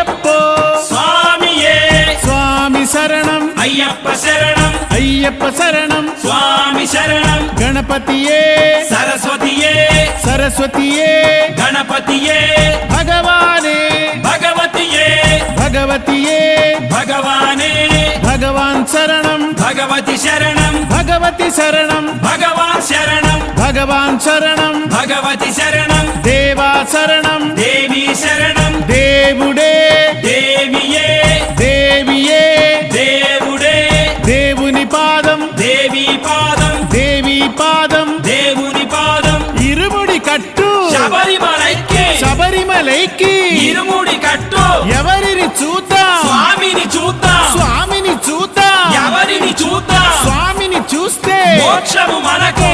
అయ్యప్పో స్వామియే స్వామి శరణం అయ్యప్ప శరణం అయ్యప్ప శరణం స్వామి శరణం గణపతియే సరస్వతియే సరస్వతియే గణపతియే భగవానే భగవతియే భగవతియే భగవానే భగవాన్ శరణం భగవతి శరణం భగవతి శరణం భగవాన్ శరణం భగవాన్ శరణం భగవతి శరణం దేవా శరణం దేవి శరణం దేవుడే దేవియే దేవియే దేవుడే దేవుని పాదం దేవి పాదం దేవి పాదం దేవుని పాదం ఇరుముడి కట్టు శబరిమలైకి శబరిమలైకి ఇరుముడి కట్టు ఎవరిని చూద్దాం స్వామిని చూద్దాం స్వామిని చూద్దాం ఎవరిని చూద్దాం స్వామిని చూస్తే మోక్షము మనకు